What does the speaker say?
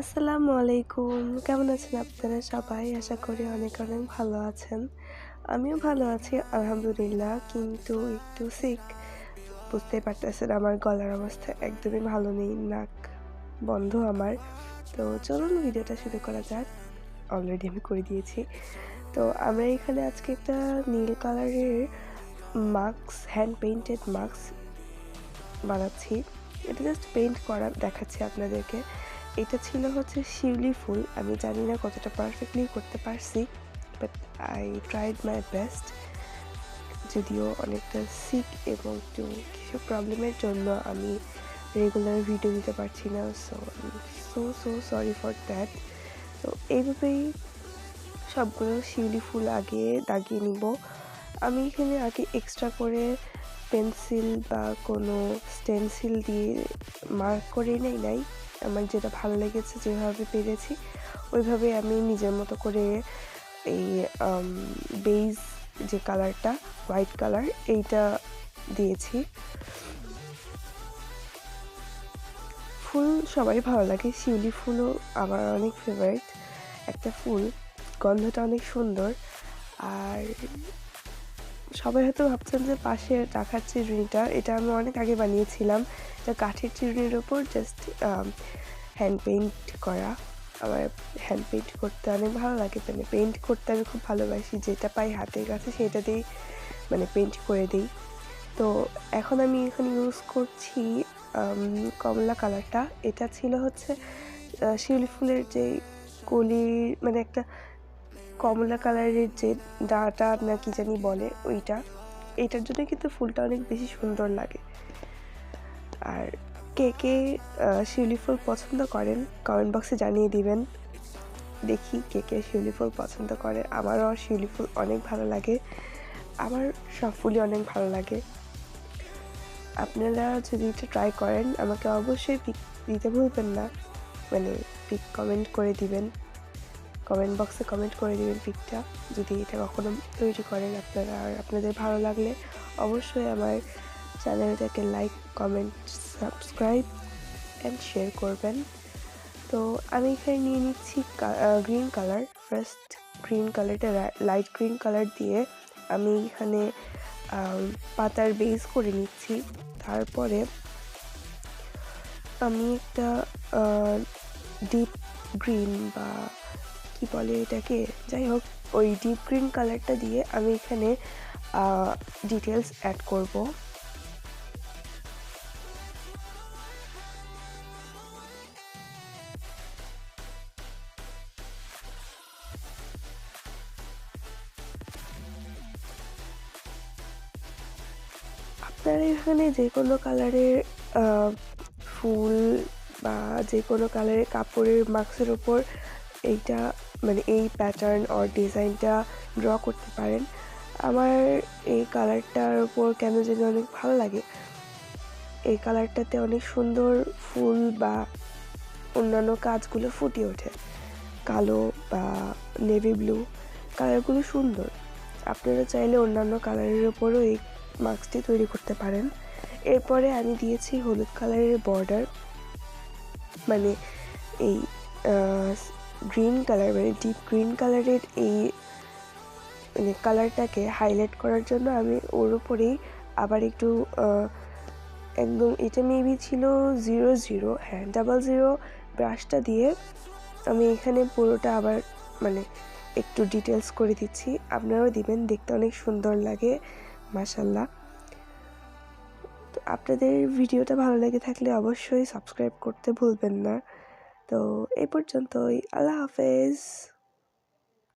আসসালামু আলাইকুম। কেমন আছেন আপনারা সবাই? আশা করি অনেক ভালো আছেন। আমিও ভালো আছি আলহামদুলিল্লাহ। কিন্তু একটু সিক। বুঝতেই পারতেছেন আমার গলার অবস্থা একদমই ভালো নেই। নাক বন্ধ আমার। তো চলুন ভিডিওটা শুরু করা যাক। অলরেডি আমি করে দিয়েছি। তো আমরা এখানে আজকে একটা নীল কালারের হ্যান্ড পেইন্টেড মাস্ক বানাচ্ছি। এটা জাস্ট পেইন্ট করা দেখাচ্ছি আপনাদেরকে। এটা ছিল হচ্ছে শিউলি ফুল। আমি জানি না কতটা পারফেক্টলি করতে পারছি, but I tried my best. যদিও অনেকটা সিক এবং একটু কিছু প্রবলেমের জন্য আমি রেগুলার ভিডিও দিতে পারছি না, সো সরি ফর দ্যাট। তো এইভাবেই সবগুলো শিউলি ফুল আগে দাগিয়ে নিব। আমি এখানে আগে এক্সট্রা করে পেন্সিল বা কোনো স্টেনসিল দিয়ে মার্ক করে নাই। আমার যেটা ভালো লেগেছে, যেভাবে পেরেছি ওইভাবে আমি নিজের মতো করে এই বেজ যে কালারটা হোয়াইট কালার এইটা দিয়েছি। ফুল সবারই ভালো লাগে, শিউলি ফুলও আমার অনেক ফেভারিট একটা ফুল। গন্ধটা অনেক সুন্দর। আর সবাই হয়তো ভাবছেন যে পাশে রাখার চিরুনিটা, এটা আমি অনেক আগে বানিয়েছিলাম। এটা কাঠের চিরুনির ওপর জাস্ট হ্যান্ড পেইন্ট করা। আমার হ্যান্ড পেইন্ট করতে অনেক ভালো লাগে, মানে পেইন্ট করতে আমি খুব ভালোবাসি। যেটা পাই হাতের কাছে সেটা দিয়েই মানে পেইন্ট করে দিই। তো এখন আমি এখানে ইউজ করছি কমলা কালারটা। এটা ছিল হচ্ছে শিউলি ফুলের যে কলির, মানে একটা কমলা কালারের যে ডাটা না কি জানি বলে ওইটা। এইটার জন্য কিন্তু ফুলটা অনেক বেশি সুন্দর লাগে। আর কে কে শিউলি ফুল পছন্দ করেন কমেন্ট বক্সে জানিয়ে দিবেন। দেখি কে কে শিউলি ফুল পছন্দ করে। আমারও শিউলি ফুল অনেক ভালো লাগে। আমার সব ফুলই অনেক ভালো লাগে। আপনারা যদি এটা ট্রাই করেন আমাকে অবশ্যই পিক দিতে ভুলবেন না। মানে পিক কমেন্ট করে দিবেন, কমেন্ট বক্সে কমেন্ট করে দিবেন পিকটা যদি এটা কখনো তৈরি করেন আপনারা। আর আপনাদের ভালো লাগলে অবশ্যই আমার চ্যানেলটাকে like, comment, subscribe and share করবেন। তো আমি এখানে নিয়ে নিচ্ছি গ্রিন কালার। ফার্স্ট গ্রিন কালারটা লাইট গ্রিন কালার দিয়ে আমি এখানে পাতার বেস করে নিচ্ছি। তারপরে আমি একটা ডিপ গ্রিন বা কি বলে এটাকে, যাই হোক ওই ডিপ গ্রিন কালারটা দিয়ে আমি এখানে ডিটেলস অ্যাড করব। আপনারা এখানে যে কোনো কালারের ফুল বা যে কোনো কালারের কাপড়ের মাস্কের ওপর এইটা মানে এই প্যাটার্ন অর ডিজাইনটা ড্র করতে পারেন। আমার এই কালারটার ওপর কেন যেন অনেক ভালো লাগে। এই কালারটাতে অনেক সুন্দর ফুল বা অন্যান্য কাজগুলো ফুটে ওঠে। কালো বা নেভি ব্লু কালারগুলো সুন্দর। আপনারা চাইলে অন্যান্য কালারের ওপরও এই মাস্কটি তৈরি করতে পারেন। এরপরে আমি দিয়েছি হলুদ কালারের বর্ডার, মানে এই গ্রিন কালার, মানে ডিপ গ্রিন কালারের এই মানে কালারটাকে হাইলাইট করার জন্য আমি ওর উপরেই আবার একটু একদম, এটা মেবি ছিল 00, হ্যাঁ 00 ব্রাশটা দিয়ে আমি এখানে পুরোটা আবার মানে একটু ডিটেলস করে দিচ্ছি। আপনারাও দিবেন, দেখতে অনেক সুন্দর লাগে মাশাল্লাহ। তো আপনাদের ভিডিওটা ভালো লেগে থাকলে অবশ্যই সাবস্ক্রাইব করতে ভুলবেন না। তো এই পর্যন্তই, আল্লাহ হাফেজ।